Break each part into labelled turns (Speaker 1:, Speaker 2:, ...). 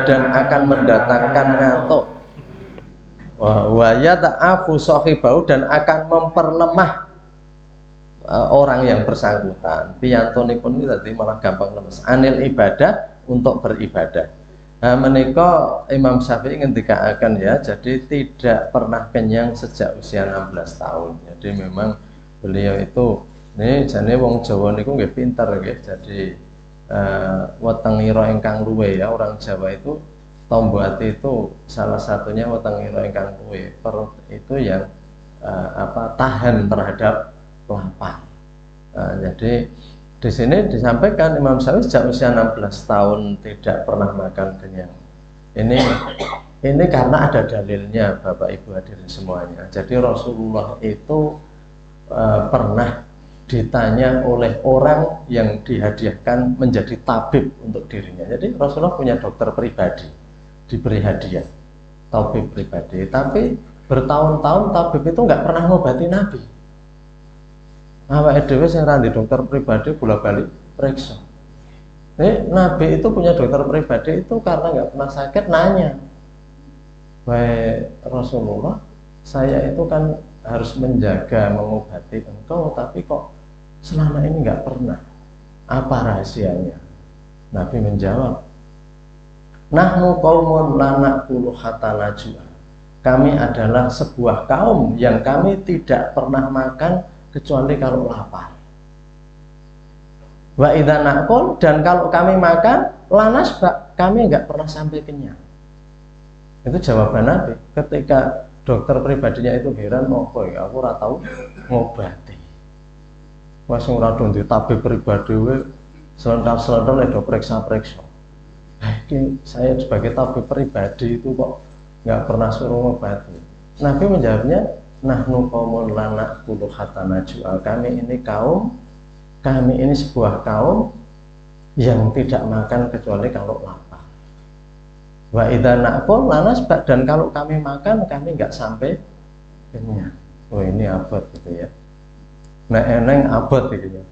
Speaker 1: dan akan mendatangkan ngantuk. Wa yata'afu shahibau dan akan memperlemah orang yang bersangkutan. Piyantonipun itu tadi malah gampang lemes. Anil ibadah untuk beribadah. Menika Imam Syafi'i ngendikaaken ya, jadi tidak pernah kenyang sejak usia 16 tahun. Jadi memang beliau itu nih jane wong Jawa niku nggih pinter nggih. Jadi wetengira ingkang luwe ya, orang Jawa itu tombo ati itu salah satunya wetengira ingkang luwe. Perut itu yang tahan terhadap lapar. Jadi di sini disampaikan Imam Syafi'i sejak usia 16 tahun tidak pernah makan kenyang. Ini karena ada dalilnya Bapak Ibu hadirin semuanya. Jadi Rasulullah itu pernah ditanya oleh orang yang dihadiahkan menjadi tabib untuk dirinya. Jadi Rasulullah punya dokter pribadi, diberi hadiah tabib pribadi. Tapi bertahun-tahun tabib itu nggak pernah ngobati Nabi. Awake dhewe sing randi dokter pribadi bolak-balik periksa. Nabi itu punya dokter pribadi itu karena nggak pernah sakit, nanya, "Wahai Rasulullah, saya itu kan harus menjaga, mengobati engkau, tapi kok selama ini nggak pernah. Apa rahasianya?" Nabi menjawab, "Nahnu qaumun la naqulu hatta najua." Kami adalah sebuah kaum yang kami tidak pernah makan kecuali kalau lapar. Wa idza naqul, dan kalau kami makan lanas, kami nggak pernah sampai kenyang. Itu jawaban Nabi ketika dokter pribadinya itu heran, "Opo ya aku ora tau ngobati." Wes ora do tabib pribadi we selentar-selentar do periksa-periksa. Ini saya sebagai tabib pribadi itu kok nggak pernah suruh ngobati. Nabi menjawabnya, "Nahnu qaumun la naqulu hatta najua." Kami ini sebuah kaum yang tidak makan kecuali kalau lapar. Wa idza naqul lanas, dan kalau kami makan kami nggak sampai kenyang. Oh ini abot gitu ya. Nah eneng abot gitu ya.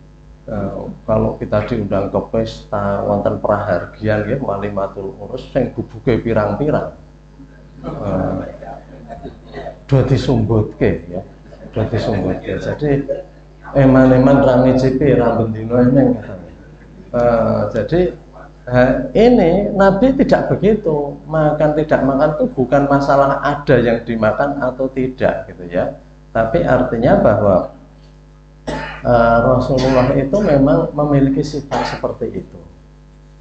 Speaker 1: Kalau kita diundang ke pesta wonten prahargian ya, walimatul urus sing bubuke pirang-pirang. Dua disumbutke ya, dua disumbutke. Jadi eman-eman rame cipi rambut dino eneng katanya. Jadi ini Nabi tidak begitu. Makan tidak makan itu bukan masalah ada yang dimakan atau tidak gitu ya. Tapi artinya bahwa Rasulullah itu memang memiliki sifat seperti itu.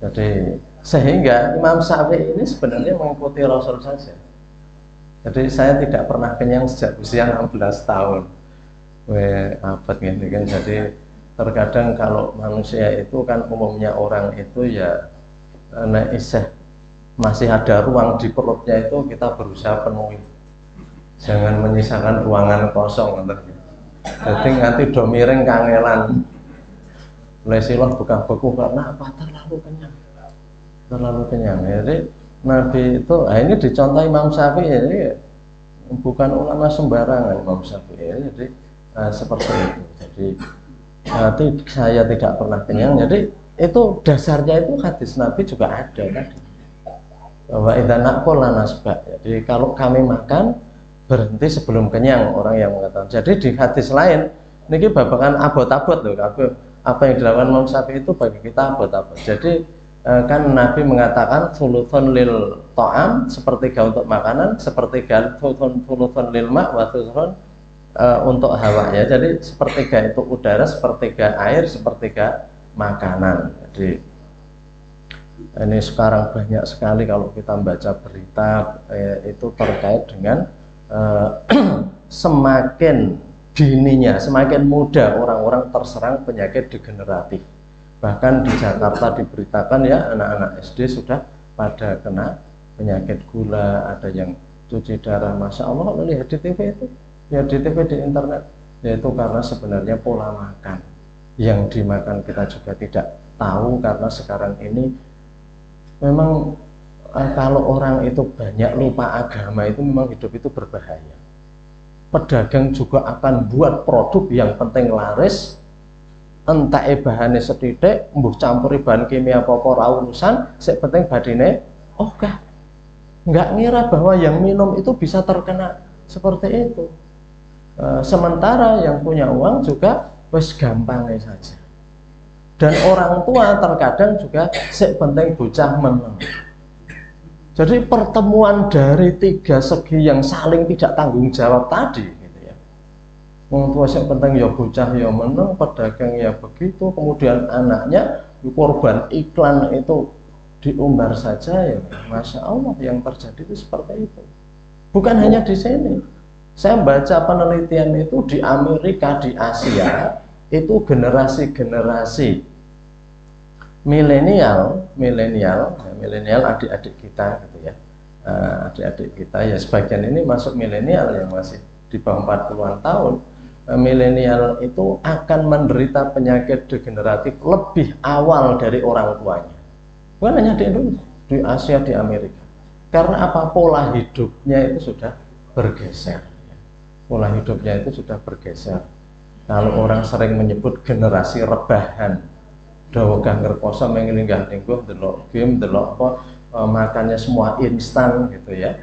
Speaker 1: Jadi sehingga Imam Syafi'i ini sebenarnya mengikuti Rasul saja. Jadi saya tidak pernah kenyang sejak usia 16 tahun. Abad gini kan. Jadi terkadang kalau manusia itu kan umumnya orang itu ya masih ada ruang di perutnya itu kita berusaha penuhi. Jangan menyisakan ruangan kosong. Jadi nanti do miring kangelan. Lesilah buka beku karena apa? Terlalu kenyang. Terlalu kenyang. Jadi Nabi itu, ini dicontoh Imam Syafi'i, jadi bukan ulama sembarangan Imam Syafi'i, jadi seperti itu. Jadi saya tidak pernah kenyang. Jadi itu dasarnya itu hadis Nabi juga ada tadi. Bahwa idza naqul lanasba. Jadi kalau kami makan berhenti sebelum kenyang, orang yang mengatakan. Jadi di hadis lain, ini babakan abot-abot loh, apa yang dilakukan Imam Syafi'i itu bagi kita abot-abot. Jadi kan Nabi mengatakan thuluthun lil ta'am, sepertiga untuk makanan, sepertiga thuluthun lil ma' wa thuluthun untuk hawa ya. Jadi sepertiga itu udara, sepertiga air, sepertiga makanan. Jadi ini sekarang banyak sekali kalau kita membaca berita itu terkait dengan semakin dininya, semakin muda orang-orang terserang penyakit degeneratif. Bahkan di Jakarta diberitakan ya, anak-anak SD sudah pada kena penyakit gula, ada yang cuci darah. Masya Allah, kalau lihat di TV itu, ya di TV, di internet, yaitu karena sebenarnya pola makan yang dimakan kita juga tidak tahu. Karena sekarang ini memang kalau orang itu banyak lupa agama, itu memang hidup itu berbahaya. Pedagang juga akan buat produk yang penting laris, entah bahannya sedidik, mbuh campuri bahan kimia apa ora urusan, sing penting badine Oh kah, nggak ngira bahwa yang minum itu bisa terkena seperti itu. Sementara yang punya uang juga wes gampang saja. Dan orang tua terkadang juga sik penting bocah meneng. Jadi pertemuan dari tiga segi yang saling tidak tanggung jawab tadi, gitu ya. Orang tua sik penting ya bocah ya meneng, pedagang ya begitu, kemudian anaknya korban iklan itu diumbar saja ya. Masya Allah yang terjadi itu seperti itu. Bukan hanya di sini. Saya baca penelitian itu di Amerika, di Asia, itu generasi-generasi milenial adik-adik kita gitu ya, adik-adik kita ya, sebagian ini masuk milenial yang masih di bawah 40-an tahun. Milenial itu akan menderita penyakit degeneratif lebih awal dari orang tuanya, bukan hanya di Indonesia, di Asia, di Amerika. Karena apa? Pola hidupnya itu sudah bergeser. Pola hidupnya itu sudah bergeser. Kalau orang sering menyebut generasi rebahan, dawegah ngerkoso menginggah tingguh delok game, delok apa, makannya semua instan gitu ya.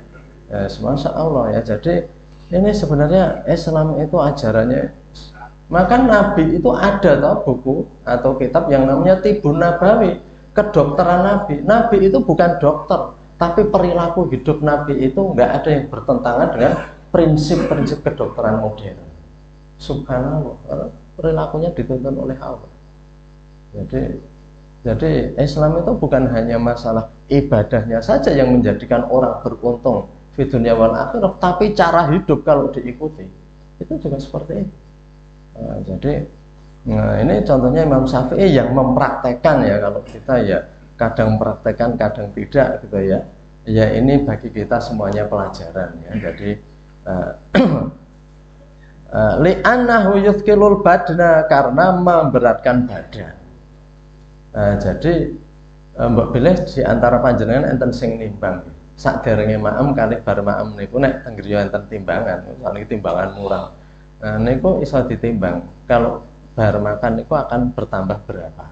Speaker 1: Masya Allah ya. Jadi ini sebenarnya Islam itu ajarannya. Maka Nabi itu ada toh buku atau kitab yang namanya Tibun Nabawi, kedokteran Nabi. Nabi itu bukan dokter, tapi perilaku hidup Nabi itu nggak ada yang bertentangan dengan prinsip-prinsip kedokteran modern. Subhanallah, perilakunya dituntun oleh Allah. Jadi Islam itu bukan hanya masalah ibadahnya saja yang menjadikan orang beruntung di dunia wal akhirah, tapi cara hidup kalau diikuti itu juga seperti itu. Ini contohnya Imam Syafi'i yang mempraktekkan ya. Kalau kita ya kadang mempraktekkan, kadang tidak gitu ya. Ya ini bagi kita semuanya pelajaran ya. Jadi li'annahu yuthqilul badna, karena memberatkan badan. Jadi mbok bilih di antara panjenengan enten sing nimbang. Sakderenge maem kali bar maem niku nek teng griya enten timbangan, saniki timbangan murah. Niku iso ditimbang. Kalau bar makan niku akan bertambah berapa.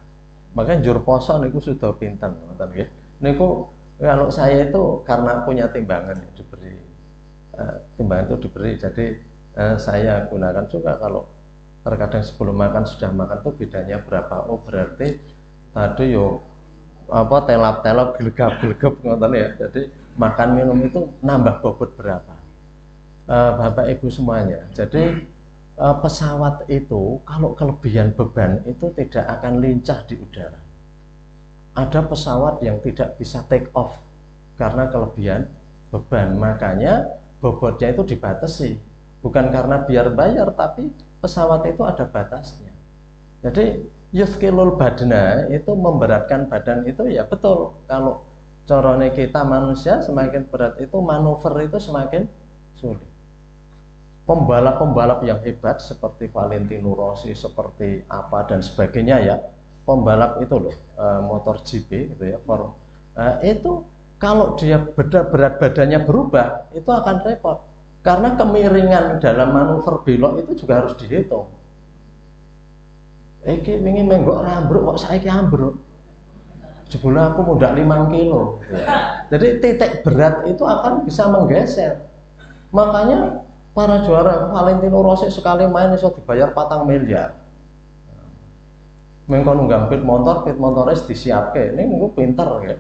Speaker 1: Makanya jur poso niku sudah pinten ngoten nggih. Niku kalau saya itu karena punya timbangan diberi timbangan itu diberi, jadi saya gunakan juga. Kalau terkadang sebelum makan sudah makan tuh bedanya berapa. Oh berarti tadi yo apa telap-telap gelegap-gelegap ngoten ya. Jadi makan minum itu nambah bobot berapa. Bapak Ibu semuanya. Jadi pesawat itu kalau kelebihan beban itu tidak akan lincah di udara. Ada pesawat yang tidak bisa take off karena kelebihan beban, makanya bobotnya itu dibatasi. Bukan karena biar bayar, tapi pesawat itu ada batasnya. Jadi yuthqilul badna itu memberatkan badan itu ya betul. Kalau corone kita manusia semakin berat itu manuver itu semakin sulit. Pembalap-pembalap yang hebat seperti Valentino Rossi, seperti apa dan sebagainya ya, pembalap itu loh, motor GP gitu ya, itu kalau dia berat badannya berubah itu akan repot, karena kemiringan dalam manuver belok itu juga harus dihitung. Iki ingin menggok rambruk kok saiki ambruk. Jebule aku mundak 5 kilo. Ya. Jadi titik berat itu akan bisa menggeser. Makanya para juara Valentino Rossi sekali main iso dibayar 4 miliar. Mengko nunggang pit motornya disiapke. Ini niku pinter ya.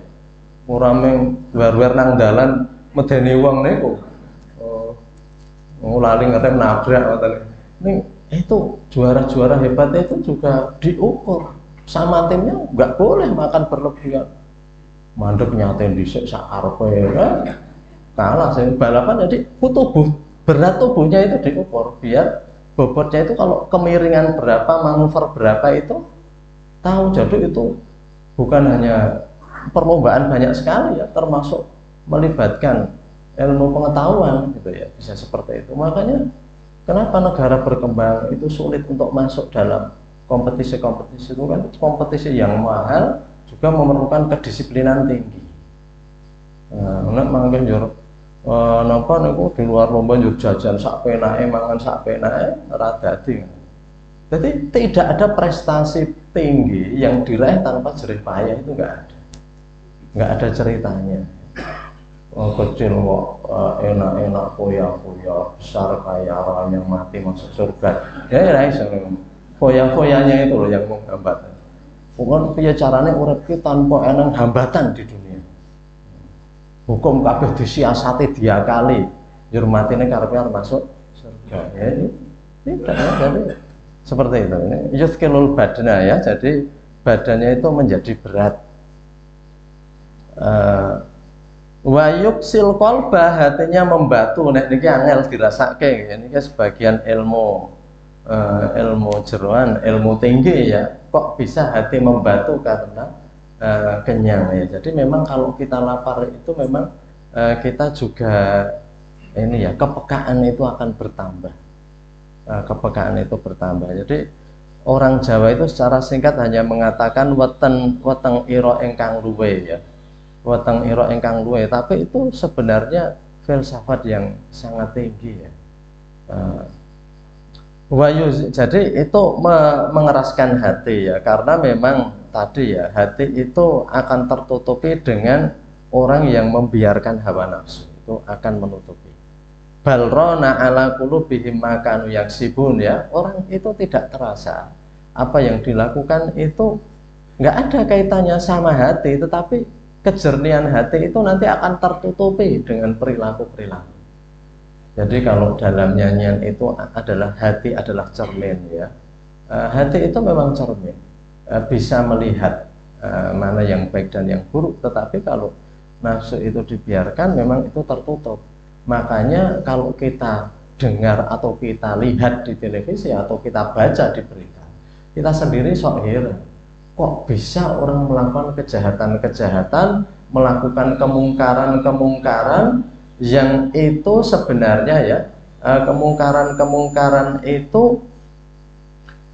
Speaker 1: Ora mung war-war nang dalan medeni wong niku. Lali ngerem nabrak ngoten. Ini itu juara-juara hebat itu juga diukur sama timnya, nggak boleh makan berlebihan. Mandek nyatain dhisik sak arepe kalah saya balapan. Jadi tubuh berat tubuhnya itu diukur biar bobotnya itu kalau kemiringan berapa, manuver berapa itu tahu. Jadi itu bukan hanya perlombaan banyak sekali ya, termasuk melibatkan ilmu pengetahuan gitu ya, bisa seperti itu. Makanya kenapa negara berkembang itu sulit untuk masuk dalam kompetisi-kompetisi itu kan, kompetisi yang mahal juga memerlukan kedisiplinan tinggi. Nek mangken yo napa niku di luar lomba yo jajan sak penake, mangan sak penake ora dadi. Jadi tidak ada prestasi tinggi yang diraih tanpa jerih payah, itu enggak ada. Enggak ada ceritanya. kecil kok enak-enak foya-foya, besar kayak orang yang mati masuk surga. Ya iso. Foya-foyanya itu loh yang menghambat. Bukan piye carane urip ki tanpa eneng hambatan di dunia. Hukum kabeh disiasati diakali. Hurmatine karepe arep masuk surga. Ya tidak ya, jadi seperti itu. Ini yuthqilul badna ya. Jadi badannya itu menjadi berat. Wa yuksil qalba, hatinya membatu. Nek niki angel dirasake. Niki sebagian ilmu jeroan, ilmu tinggi ya. Kok bisa hati membatu karena kenyang ya. Jadi memang kalau kita lapar itu memang kita juga ini ya, kepekaan itu akan bertambah. Kepekaan itu bertambah. Jadi orang Jawa itu secara singkat hanya mengatakan weteng ira ingkang luwe ya. Weteng ira ingkang luwe, tapi itu sebenarnya filsafat yang sangat tinggi ya. Jadi itu mengeraskan hati ya, karena memang tadi ya, hati itu akan tertutupi dengan orang yang membiarkan hawa nafsu, itu akan menutupi. Balrona ala qulubihim ma kanu yaksibun ya, orang itu tidak terasa apa yang dilakukan itu nggak ada kaitannya sama hati, tetapi kejernihan hati itu nanti akan tertutupi dengan perilaku-perilaku. Jadi kalau dalam nyanyian itu adalah hati adalah cermin ya. Hati itu memang cermin, bisa melihat mana yang baik dan yang buruk. Tetapi kalau nafsu itu dibiarkan, memang itu tertutup. Makanya kalau kita dengar atau kita lihat di televisi atau kita baca di berita, kita sendiri sok heran. Kok bisa orang melakukan kejahatan-kejahatan, melakukan kemungkaran-kemungkaran yang itu sebenarnya ya, kemungkaran-kemungkaran itu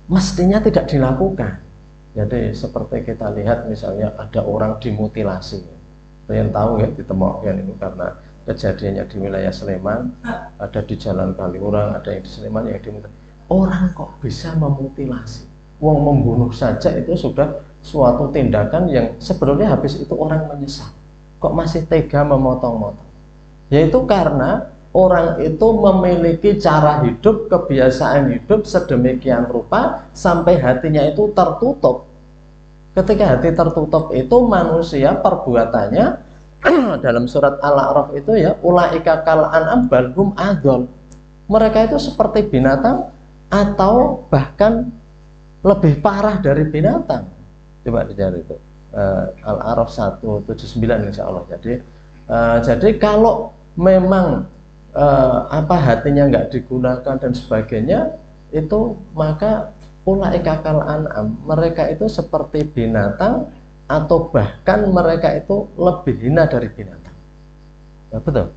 Speaker 1: mestinya tidak dilakukan. Jadi seperti kita lihat misalnya ada orang dimutilasi, kalian tahu ya, ditemukan itu karena kejadiannya di wilayah Sleman, ada di Jalan Kaliurang, ada yang di Sleman yang dimutilasi. Orang kok bisa memutilasi? Wong membunuh saja itu sudah suatu tindakan yang sebelumnya habis itu orang menyesal. Kok masih tega memotong-motong? Yaitu karena orang itu memiliki cara hidup, kebiasaan hidup sedemikian rupa sampai hatinya itu tertutup. Ketika hati tertutup itu manusia perbuatannya dalam surat Al-A'raf itu ya, ulaika kal an'am bal hum adol. Mereka itu seperti binatang atau bahkan lebih parah dari binatang. Coba dicari itu Al-A'raf 179 insya Allah. Jadi kalau memang hatinya nggak digunakan dan sebagainya itu, maka ulaika kal an'am, mereka itu seperti binatang atau bahkan mereka itu lebih hina dari binatang. Betul?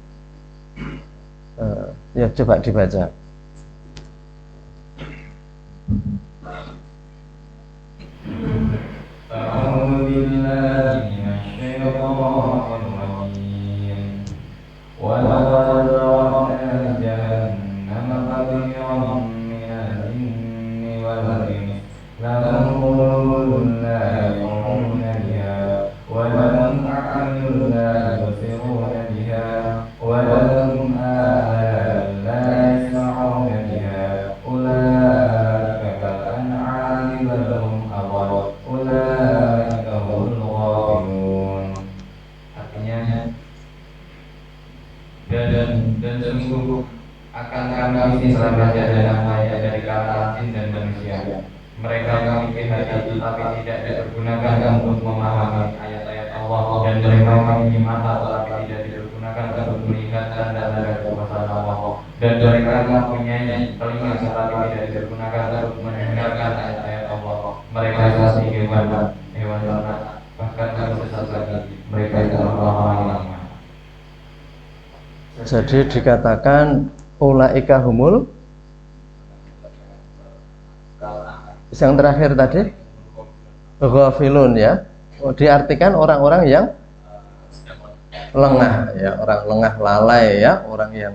Speaker 1: Ya coba dibaca.
Speaker 2: Dan sungguh akan kami isi selamanya dalam ayat dari kalangan jin dan manusia. Mereka memiliki hati tetapi tidak dipergunakan untuk memahami ayat-ayat Allah, dan mereka memiliki mata tetapi tidak dipergunakan untuk melihat tanda-tanda kekuasaan Allah, dan mereka mempunyai telinga tetapi tidak dipergunakan untuk mendengarkan ayat-ayat Allah. Mereka seperti hewan ternak, bahkan lebih sesat lagi, mereka tidak memahami.
Speaker 1: Jadi dikatakan ulaika humul, yang terakhir tadi ghafilun ya, diartikan orang-orang yang lengah ya, orang lengah lalai ya, orang yang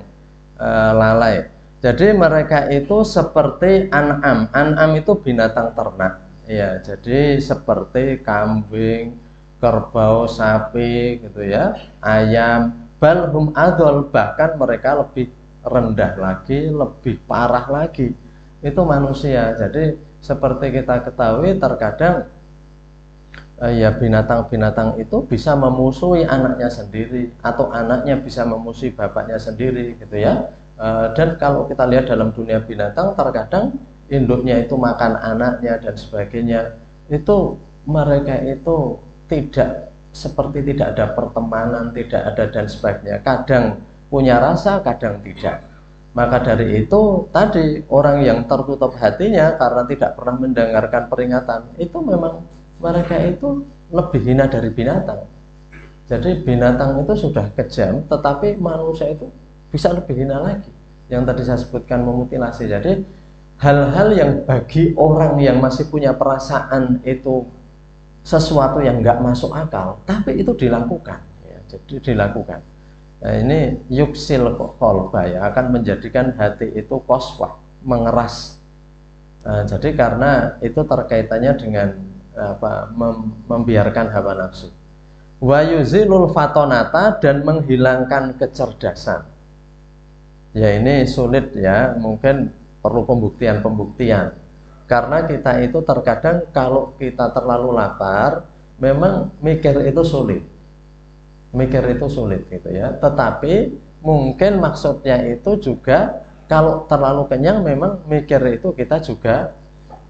Speaker 1: lalai. Jadi mereka itu seperti an'am. An'am itu binatang ternak ya, jadi seperti kambing, kerbau, sapi gitu ya, ayam. balhum adol, bahkan mereka lebih rendah lagi, lebih parah lagi. Itu manusia. Jadi seperti kita ketahui terkadang ya binatang-binatang itu bisa memusuhi anaknya sendiri, atau anaknya bisa memusuhi bapaknya sendiri gitu ya. Dan kalau kita lihat dalam dunia binatang, terkadang induknya itu makan anaknya dan sebagainya. Itu mereka itu tidak seperti tidak ada pertemanan, tidak ada dan sebagainya. Kadang punya rasa, kadang tidak. Maka dari itu tadi, orang yang tertutup hatinya karena tidak pernah mendengarkan peringatan, itu memang mereka itu lebih hina dari binatang. Jadi binatang itu sudah kejam, tetapi manusia itu bisa lebih hina lagi. Yang tadi saya sebutkan memutilasi. Jadi hal-hal yang bagi orang yang masih punya perasaan itu sesuatu yang nggak masuk akal, tapi itu dilakukan. Ya, jadi dilakukan. Nah, ini yuksil kolba, ya, akan menjadikan hati itu koswah, mengeras. Nah, jadi karena itu terkaitannya dengan membiarkan hawa nafsu. Wa yuzilul fatonata, dan menghilangkan kecerdasan. Ya ini sulit ya, mungkin perlu pembuktian. Karena kita itu terkadang kalau kita terlalu lapar, memang mikir itu sulit. Mikir itu sulit gitu ya. Tetapi mungkin maksudnya itu juga kalau terlalu kenyang memang mikir itu kita juga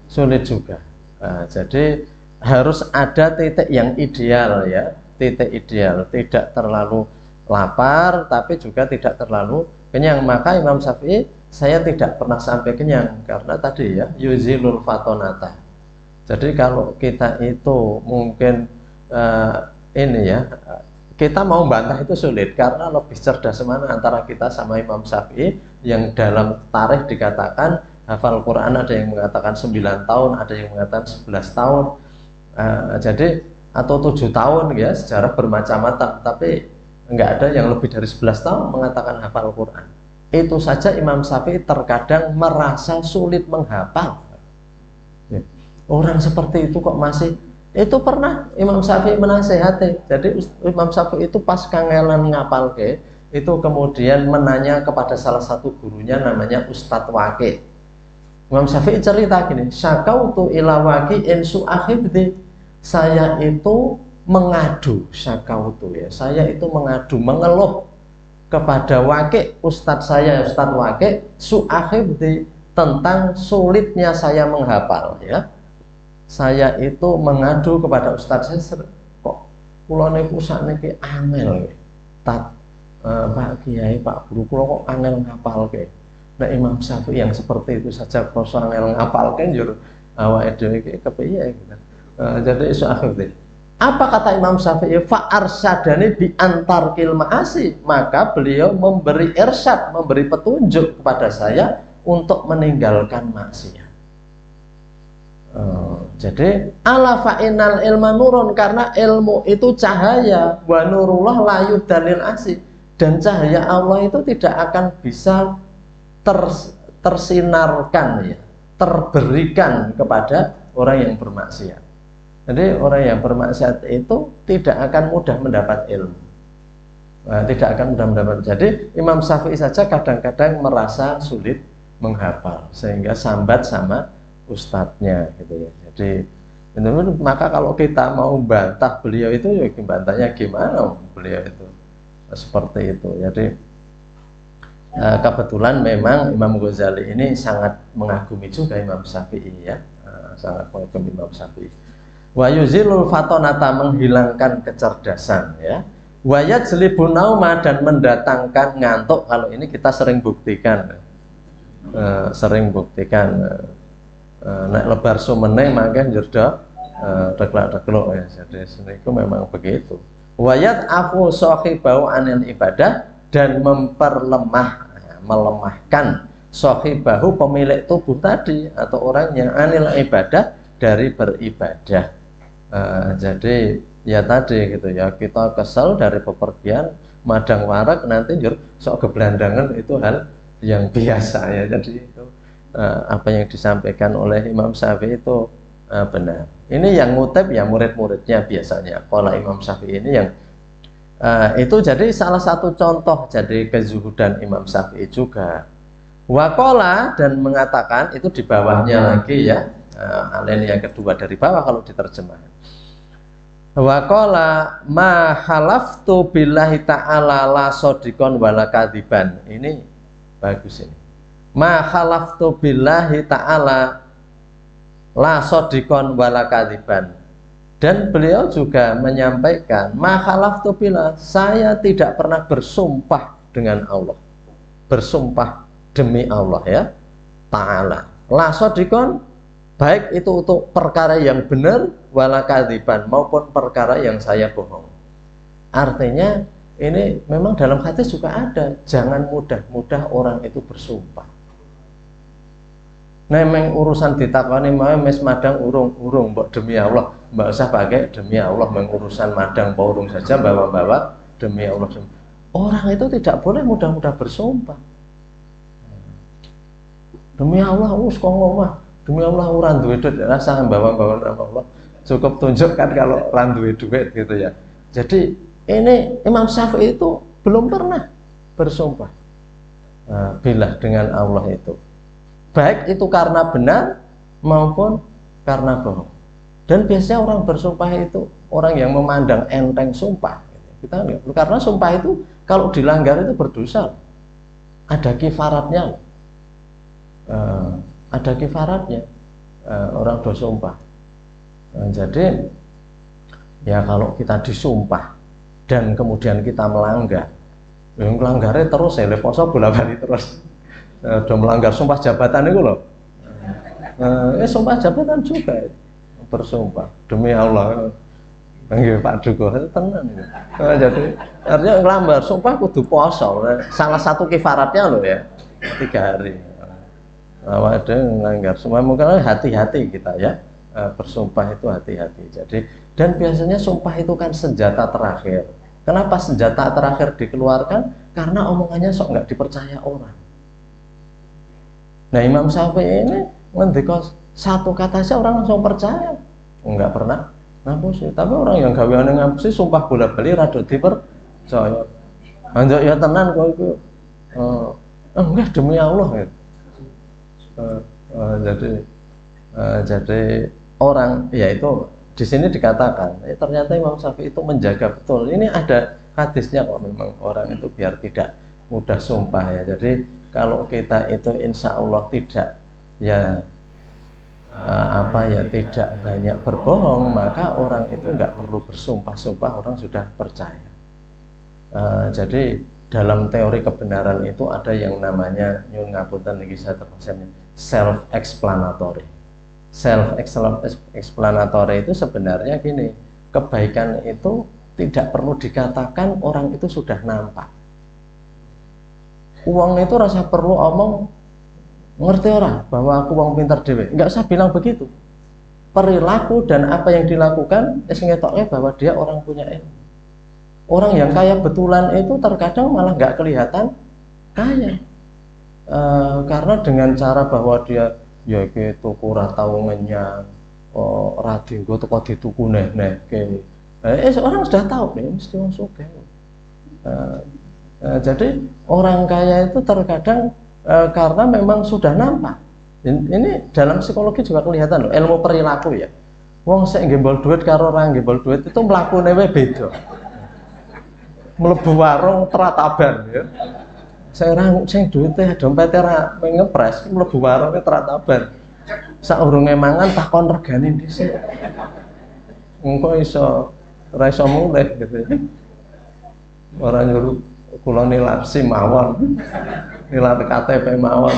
Speaker 1: sulit juga. Nah, jadi harus ada titik yang ideal ya, titik ideal, tidak terlalu lapar tapi juga tidak terlalu kenyang. Maka Imam Syafi'i, saya tidak pernah sampai kenyang karena tadi ya, yuzilul fatonata. Jadi kalau kita itu mungkin ini ya, kita mau bantah itu sulit karena lebih cerdas mana antara kita sama Imam Syafi'i yang dalam tarikh dikatakan hafal Quran, ada yang mengatakan 9 tahun, ada yang mengatakan 11 tahun. Jadi atau 7 tahun ya, sejarah bermacam-macam, tapi enggak ada yang lebih dari 11 tahun mengatakan hafal Quran. Itu saja Imam Syafi'i terkadang merasa sulit menghafal. Orang seperti itu kok masih, itu pernah Imam Syafi'i menasehati. Jadi Imam Syafi'i itu pas kangelan ngapal ke, itu kemudian menanya kepada salah satu gurunya namanya Ustadz Waqi. Imam Syafi'i cerita gini, syakautu ila Waqi insu akhibdi, saya itu mengadu, syakautu ya, saya itu mengadu, mengeluh kepada Waqi, Ustadz saya, Ustadz Waqi, su akhibdi, tentang sulitnya saya menghafal ya. Saya itu mengadu kepada Ustadz saya, kok kula niku sakniki angel Pak Kiai, Pak Guru, kula kok angel ngapalke. Nah Imam Syafi'i yang seperti itu saja kok angel ngapalke njur awake dhewe iki kepiye gitu. Jadi iso akhirnya apa kata Imam Syafi'i, fa arsyadani bi antar kilmaasi, maka beliau memberi irsyad, memberi petunjuk kepada saya untuk meninggalkan maksiat. Jadi ala fa'inal ilma nurun, karena ilmu itu cahaya, wa nurullah layu dalil asih, dan cahaya Allah itu tidak akan bisa tersinarkan ya, terberikan kepada orang yang bermaksiat. Jadi orang yang bermaksiat itu tidak akan mudah mendapat ilmu, tidak akan mudah mendapat. Jadi Imam Syafi'i saja kadang-kadang merasa sulit menghafal sehingga sambat sama ustadznya gitu ya. Jadi maka kalau kita mau bantah beliau itu, ya bantahnya gimana, beliau itu seperti itu. Jadi kebetulan memang Imam Ghazali ini sangat mengagumi juga Imam Syafi'i ya, sangat mengagumi Imam Syafi'i. Wa yuzilul fatonata, menghilangkan kecerdasan ya. Wa yajlibun nauma, dan mendatangkan ngantuk. Kalau ini kita sering buktikan, nek lebar sumene mangke njerdok deklak-deklok ya. Jadi seniku memang begitu. Wayat afu sahibau anil ibadah, dan melemahkan sahibahu, pemilik tubuh tadi atau orangnya, anil ibadah, dari beribadah. Jadi ya tadi gitu ya, kita kesel dari bepergian madang warak, nanti sok kebelandangan, itu hal yang biasa ya. Jadi itu apa yang disampaikan oleh Imam Syafi'i itu benar. Ini yang ngutip ya murid-muridnya biasanya. Kalau Imam Syafi'i ini yang Itu jadi salah satu contoh jadi kezuhudan Imam Syafi'i juga. Waqala, dan mengatakan, itu di bawahnya lagi ya, alinea kedua dari bawah kalau diterjemahkan. Waqala ma halaftu billahi ta'ala la sodikon wala kadiban. Ini bagus ini. Ma halaftu billahi ta'ala la sodikon wala kadiban. Dan beliau juga menyampaikan, mahalaftu billah, saya tidak pernah bersumpah dengan Allah, bersumpah demi Allah ya, ta'ala. La sodikon, baik itu untuk perkara yang benar, wala kadziban, maupun perkara yang saya bohong. Artinya ini memang dalam hadis juga ada, jangan mudah-mudah orang itu bersumpah. Nemeng urusan ditakoni mau mes madang urung mbok demi Allah, mbak usah pakai demi Allah, mengurusan madang urung saja bawa-bawa demi Allah. Orang itu tidak boleh mudah-mudah bersumpah. Demi Allah us kok ngomah, demi Allah ora duwe duit rasa bawa-bawa nama Allah. Cukup tunjukkan kalau ora duwe duit gitu ya. Jadi ini Imam Syafi'i itu belum pernah bersumpah billah dengan Allah itu. Baik itu karena benar maupun karena bohong. Dan biasanya orang bersumpah itu orang yang memandang enteng sumpah. Kita enggak, karena sumpah itu kalau dilanggar itu berdosa. Ada kifaratnya. Ada kifaratnya orang bersumpah. Jadi ya kalau kita disumpah dan kemudian kita melanggar, yang melanggarnya terus ya poso bolak-balik terus. Udah melanggar sumpah jabatan itu loh. Sumpah jabatan juga bersumpah demi Allah. Panggil Pak Duko tenang itu. Jadi artinya ngelambar sumpah kudu poso. Salah satu kifaratnya loh ya 3 hari. Ada ngelanggar sumpah, mungkin hati-hati kita ya, bersumpah itu hati-hati. Jadi dan biasanya sumpah itu kan senjata terakhir. Kenapa senjata terakhir dikeluarkan? Karena omongannya sok nggak dipercaya orang. Nah Imam Syafi'i ini ngendika satu kata saja orang langsung percaya, enggak pernah ngapusi. Tapi orang yang gaweane ngapusi sumpah bolak-balik rada dipercaya. Anjak ya tenan kok itu. Enggak demi Allah gitu. Jadi orang ya itu di sini dikatakan ternyata Imam Syafi'i itu menjaga betul. Ini ada hadisnya kok, memang orang itu biar tidak mudah sumpah ya. Jadi kalau kita itu insya Allah tidak ya tidak banyak berbohong, maka orang itu nggak perlu bersumpah-sumpah, orang sudah percaya. Jadi dalam teori kebenaran itu ada yang namanya nyun ngapunten niki saya terjemahkan self explanatory. Self explanatory itu sebenarnya gini, kebaikan itu tidak perlu dikatakan, orang itu sudah nampak. Uang itu rasa perlu omong, ngerti orang bahwa aku uang pintar dewe, nggak usah bilang begitu. Perilaku dan apa yang dilakukan ngetoknya bahwa dia orang punya ilmu. Orang yang kaya betulan itu terkadang malah nggak kelihatan kaya, karena dengan cara bahwa dia ya gitu kurang tahu ngenyang, radinggo teko dituku neh orang sudah tahu nih mesti wong sugih. Jadi orang kaya itu terkadang karena memang sudah nampak. Ini dalam psikologi juga kelihatan loh, ilmu perilaku ya. Wong sing gembol duit karo orang gembol duit itu mlakune beda. Mlebu warung terataban ya. Sing duite dompete ra ngepres, mlebu warunge terataban. Saurunge mangan takon regane dhisik. Engko iso ora iso mulih gitu ya. Ora nyuruh kula nilat SIM mawon, nilat KTP mawon.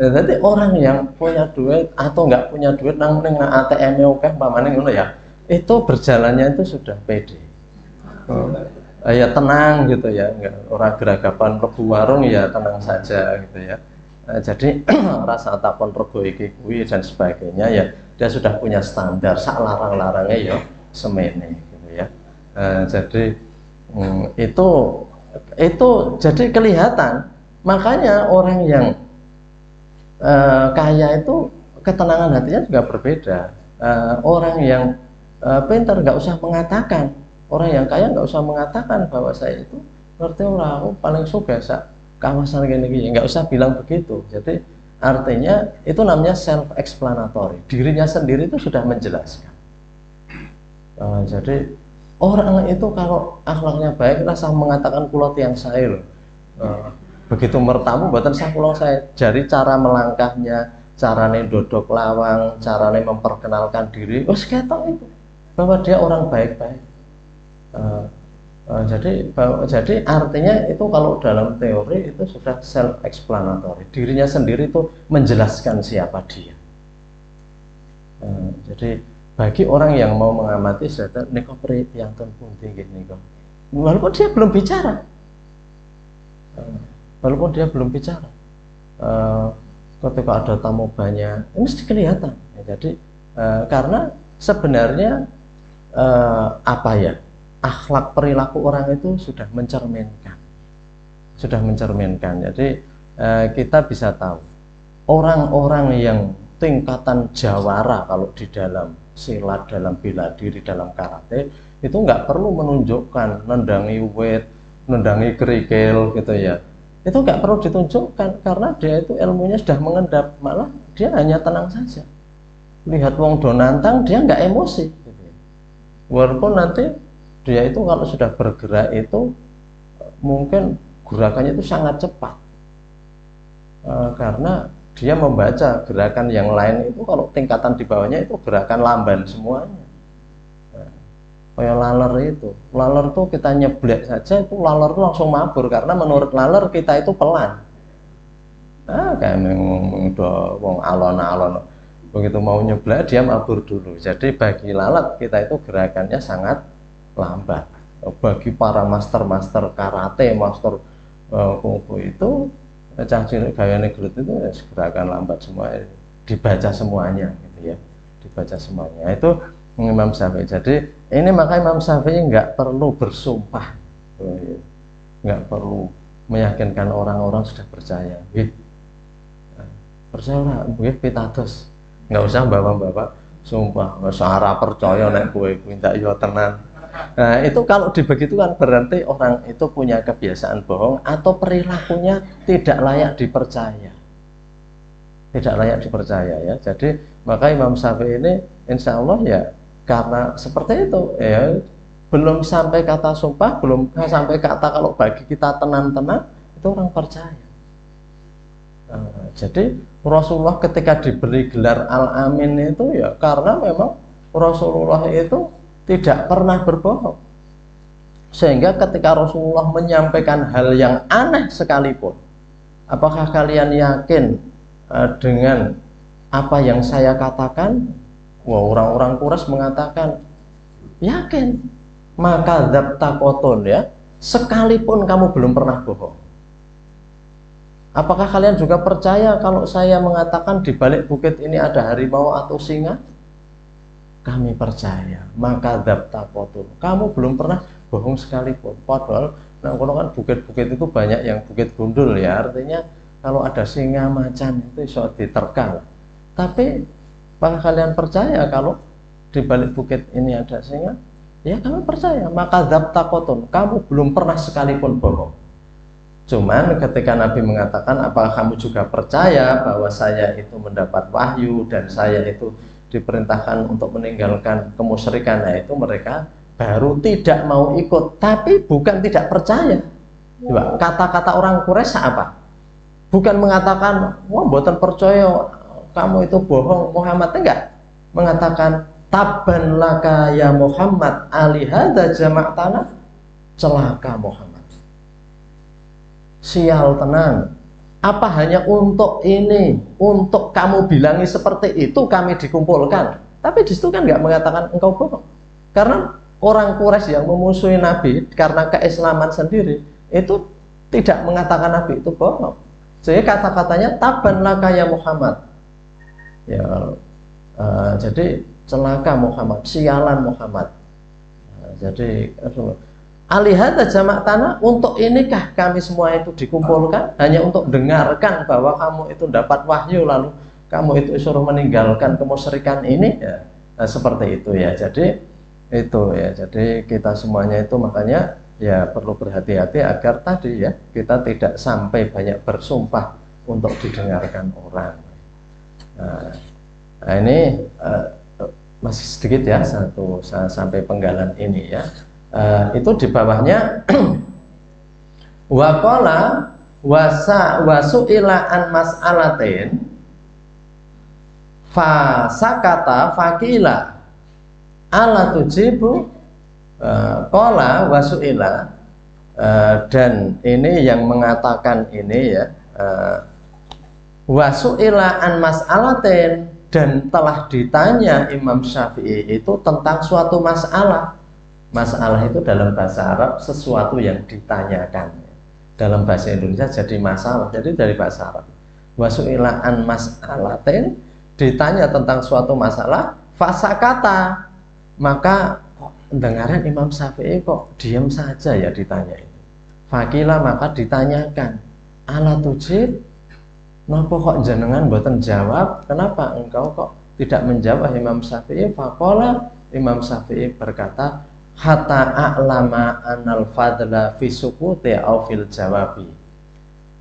Speaker 1: Jadi orang yang punya duit atau nggak punya duit nang ATM-nya oke, pamane ngono ya, itu berjalannya itu sudah pede. Ya tenang gitu ya, nggak orang geragapan rebu warung ya tenang saja gitu ya. Jadi rasa takon rego iki kuwi dan sebagainya ya, dia sudah punya standar sak larang-larangnya ya semene gitu ya. Jadi itu jadi kelihatan. Makanya orang yang kaya itu ketenangan hatinya juga berbeda. Orang yang pintar nggak usah mengatakan, Orang yang kaya nggak usah mengatakan bahwa saya itu ngerti orang, aku paling suka kawasan gini-gini, nggak usah bilang begitu. Jadi artinya itu namanya self explanatory, dirinya sendiri itu sudah menjelaskan. Jadi orang itu kalau akhlaknya baik rasa mengatakan kulot yang saya loh. Begitu mertamu buatan sah pulau saya, jadi cara melangkahnya, carane dodok lawang, carane memperkenalkan diri, ketok itu bahwa dia orang baik-baik. Jadi artinya itu kalau dalam teori itu sudah self explanatory, dirinya sendiri itu menjelaskan siapa dia. Jadi bagi orang yang mau mengamati saya niko pri yang pun tinggi niko, walaupun dia belum bicara, ketika ada tamu banyak ini mesti kelihatan ya. Jadi karena sebenarnya akhlak perilaku orang itu sudah mencerminkan. Jadi kita bisa tahu orang-orang yang tingkatan jawara kalau di dalam silat, dalam bela diri, dalam karate itu nggak perlu menunjukkan nendangi wet, nendangi kerikil gitu ya. Itu nggak perlu ditunjukkan karena dia itu ilmunya sudah mengendap, malah dia hanya tenang saja. Lihat wong do nantang dia nggak emosi gitu ya. Walaupun nanti dia itu kalau sudah bergerak itu mungkin gerakannya itu sangat cepat karena dia membaca gerakan yang lain itu kalau tingkatan di bawahnya itu gerakan lamban semuanya. Kayak laler itu kita nyeblek saja itu laler itu langsung mabur karena menurut laler kita itu pelan. Kayak ngomong wong alon-alon begitu mau nyeblek dia mabur dulu. Jadi bagi lalat kita itu gerakannya sangat lambat. Bagi para master karate, master kungfu itu cah cilik gayane gelut itu gerakan lambat semua, dibaca semuanya gitu ya, dibaca semuanya. Itu Imam Syafi'i. Jadi ini maka Imam Syafi'i nggak perlu bersumpah, nggak perlu meyakinkan orang-orang sudah percaya. Percaya lah, pitados, nggak usah bapak-bapak sumpah, sahara percaya nek kowe minta yo tenan. Nah itu kalau dibegitukan berarti orang itu punya kebiasaan bohong atau perilakunya tidak layak dipercaya, ya. Jadi maka Imam Syafi'i ini insya Allah ya karena seperti itu ya, belum sampai kata sumpah, belum sampai kata kalau bagi kita tenan-tenan itu orang percaya. Jadi Rasulullah ketika diberi gelar Al-Amin itu ya karena memang Rasulullah itu tidak pernah berbohong, sehingga ketika Rasulullah menyampaikan hal yang aneh sekalipun, apakah kalian yakin dengan apa yang saya katakan? Wah, orang-orang Quraisy mengatakan yakin. Maka dzabtaqotun ya, sekalipun kamu belum pernah bohong. Apakah kalian juga percaya kalau saya mengatakan di balik bukit ini ada harimau atau singa? Kami percaya. Maka dzabtaqotun, kamu belum pernah bohong sekalipun. Padahal kalau kan bukit-bukit itu banyak yang bukit gundul ya, artinya kalau ada singa macan itu bisa diterkal. Tapi apakah kalian percaya kalau di balik bukit ini ada singa? Ya kami percaya. Maka dzabtaqotun, kamu belum pernah sekalipun bohong. Cuman ketika Nabi mengatakan apakah kamu juga percaya bahwa saya itu mendapat wahyu dan saya itu diperintahkan untuk meninggalkan kemusyrikan, nah itu mereka baru tidak mau ikut, tapi bukan tidak percaya. Kata-kata orang Quraisy apa? Bukan mengatakan wah mboten percaya kamu itu bohong Muhammad, enggak, mengatakan tabban laka ya Muhammad alihada jama'tana, celaka Muhammad, sial tenan, apa hanya untuk ini, untuk kamu bilangi seperti itu kami dikumpulkan. Tapi di situ kan nggak mengatakan engkau bohong, karena orang Quraisy yang memusuhi Nabi karena keislaman sendiri itu tidak mengatakan Nabi itu bohong. Jadi kata-katanya taban laka ya Muhammad ya, jadi celaka Muhammad, sialan Muhammad. Jadi alihada jamak tanah, untuk inikah kami semua itu dikumpulkan hanya untuk dengarkan bahwa kamu itu dapat wahyu lalu kamu itu suruh meninggalkan kemusyrikan ini ya, seperti itu ya. Jadi itu ya. Jadi kita semuanya itu makanya ya perlu berhati-hati agar tadi ya kita tidak sampai banyak bersumpah untuk didengarkan orang. Nah ini masih sedikit ya, satu sampai penggalan ini ya. Itu di bawahnya waqala wasu'ila an mas'alatin fasakata fakila ala tujibu qala wasu'ila, dan ini yang mengatakan ini ya, wasu'ila an mas'alatin, dan telah ditanya Imam Syafi'i itu tentang suatu masalah. Masalah itu dalam bahasa Arab sesuatu yang ditanyakan, dalam bahasa Indonesia jadi masalah, jadi dari bahasa Arab. Wasu'ila an mas'alatin, ditanya tentang suatu masalah, fasakata, maka kok dengaran Imam Syafi'i kok diam saja ya ditanya itu. Fakila, maka ditanyakan, ala tujib, kenapa kok jenengan mboten jawab, kenapa engkau kok tidak menjawab Imam Syafi'i? Faqala, Imam Syafi'i berkata, hatta a'lama anal fadla fi sukuti au fil jawabi.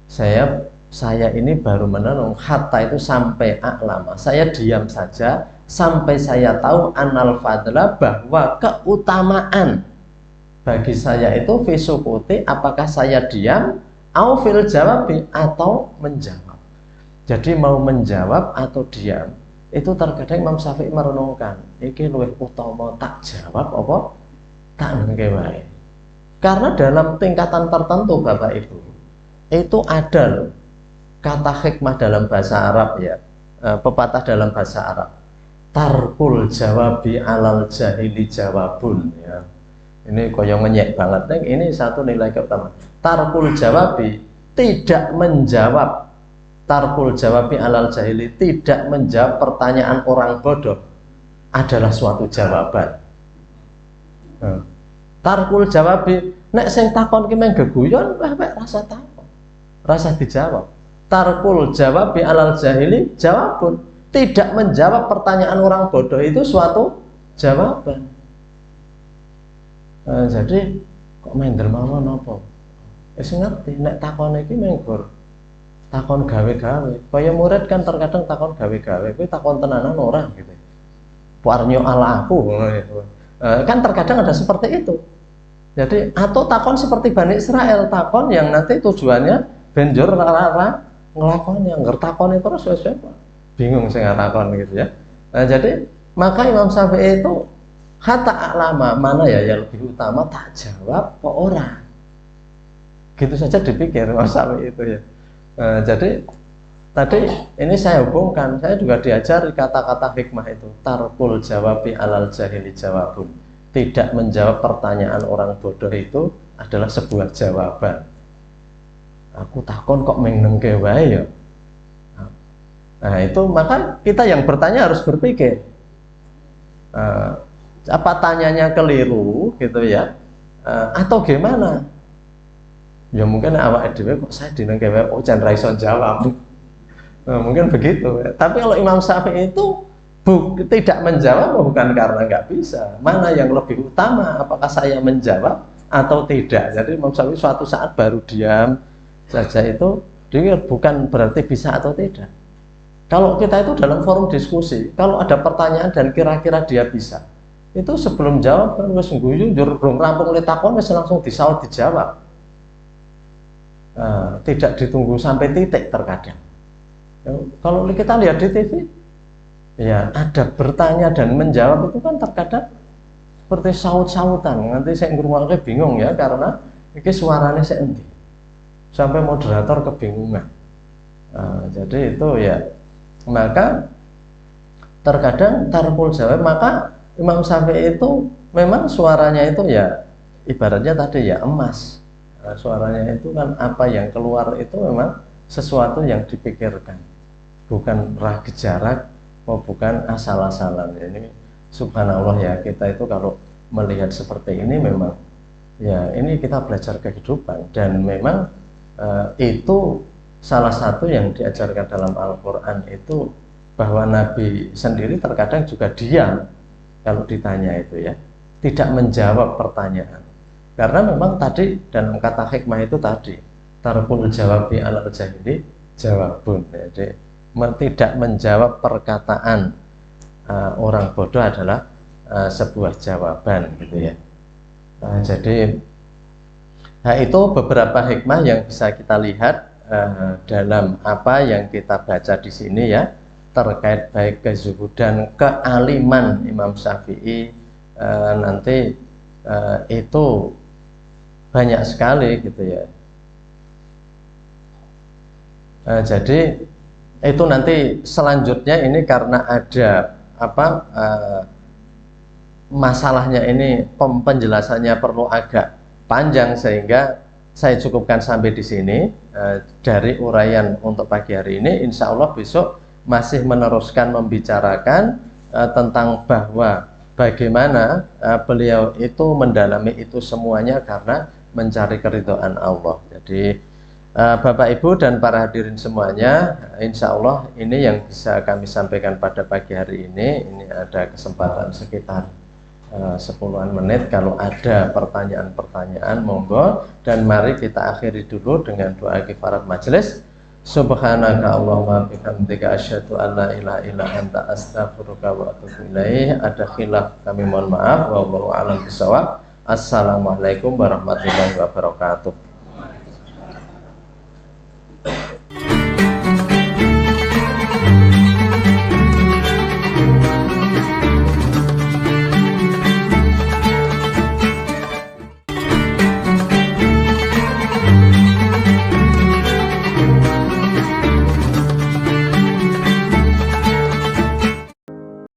Speaker 1: Saya ini baru menenung, hatta itu sampai a'lama, saya diam saja sampai saya tahu anal fadla, bahwa keutamaan bagi saya itu fi sukuti, apakah saya diam, au fil jawabi, atau menjawab. Jadi mau menjawab atau diam itu terkadang Imam Syafi'i merenungkan, iki luwih utama tak jawab apa tak nengke wae. Karena dalam tingkatan tertentu Bapak Ibu itu ada loh kata hikmah dalam bahasa Arab ya, pepatah dalam bahasa Arab, tarkul jawabi alal jahili jawabun ya. Ini koyong ngenyek banget nih, ini satu nilai pertama. Tarkul jawabi, tidak menjawab, tarkul jawabi alal jahili, tidak menjawab pertanyaan orang bodoh adalah suatu jawaban. Tarkul jawabi, nek sing takon ki meng geguyon, wah rasa takon, rasa dijawab. Tarkul jawabi alal jahili jawabun, tidak menjawab pertanyaan orang bodoh itu suatu jawaban. Jadi kok main dermawan apa? Ngerti, nek takon iki menggur takon gawe-gawe. Kaya murid kan terkadang takon gawe-gawe, kuwi takon tenanan orang gitu. Warnyo ala aku. Kan terkadang ada seperti itu. Jadi atau takon seperti Bani Israel, takon yang nanti tujuannya benjur rara ngelakon, yang ngertakon itu terus bingung sing takon gitu ya. Nah, jadi maka Imam Syafi'i itu hatta lama, mana ya yang lebih utama, tak jawab kok orang. Gitu saja dipikir Imam Syafi'i itu ya. Jadi tadi ini saya hubungkan, saya juga diajari kata-kata hikmah itu, tarkul jawabi alal jahili jawabun, tidak menjawab pertanyaan orang bodoh itu adalah sebuah jawaban. Aku takon kok menengke wae ya. Nah itu maka kita yang bertanya harus berpikir, apa tanyanya keliru gitu ya, atau gimana? Ya mungkin awak dhewe kok saya dinengke wae, oh jan ra iso jawab. Mungkin begitu ya. Tapi kalau Imam Syafi'i itu tidak menjawab bukan karena nggak bisa, mana yang lebih utama, apakah saya menjawab atau tidak. Jadi Imam Syafi'i suatu saat baru diam saja itu dia bukan berarti bisa atau tidak. Kalau kita itu dalam forum diskusi, kalau ada pertanyaan dan kira-kira dia bisa, itu sebelum jawab kan wis ngguyu njur rong rampung le takon wis langsung disaut dijawab. Tidak ditunggu sampai titik terkadang. Kalau kita lihat di TV ya ada bertanya dan menjawab itu kan terkadang seperti saut-sautan, nanti saya ngrungokke bingung ya karena iki suaranya seendi. Sampai moderator kebingungan. Jadi itu ya, maka terkadang tarkul jawab, maka Imam Syafi'i itu memang suaranya itu ya ibaratnya tadi ya emas. Suaranya itu kan apa yang keluar itu memang sesuatu yang dipikirkan, bukan ragu jarak, bukan asal-asalan. Ini subhanallah ya, kita itu kalau melihat seperti ini memang ya ini kita belajar kehidupan, dan memang itu salah satu yang diajarkan dalam Al-Quran itu, bahwa Nabi sendiri terkadang juga diam kalau ditanya itu ya. tidak menjawab pertanyaan. Karena memang tadi dalam kata hikmah itu tadi tarkul jawabi alal jahili jawabun. Jadi tidak menjawab perkataan orang bodoh adalah sebuah jawaban gitu ya. Jadi itu beberapa hikmah yang bisa kita lihat dalam apa yang kita baca di sini ya, terkait baik kezuhudan, kealiman Imam Syafi'i nanti itu banyak sekali gitu ya. Jadi itu nanti selanjutnya ini karena ada masalahnya ini penjelasannya perlu agak panjang sehingga saya cukupkan sampai di sini dari uraian untuk pagi hari ini. Insya Allah besok masih meneruskan membicarakan tentang bahwa bagaimana beliau itu mendalami itu semuanya karena mencari keridhaan Allah. Jadi Bapak Ibu dan para hadirin semuanya, insya Allah ini yang bisa kami sampaikan pada pagi hari ini. Ini ada kesempatan sekitar 10-an menit. Kalau ada pertanyaan-pertanyaan monggo, dan mari kita akhiri dulu dengan doa kifarat majelis. Subhanaka Allahumma bihamdika asyhadu an la ilaha illa anta astaghfiruka wa atubu ilaih. Ada khilaf kami mohon maaf. Wallahu a'lam bishawab. Assalamualaikum warahmatullahi wabarakatuh.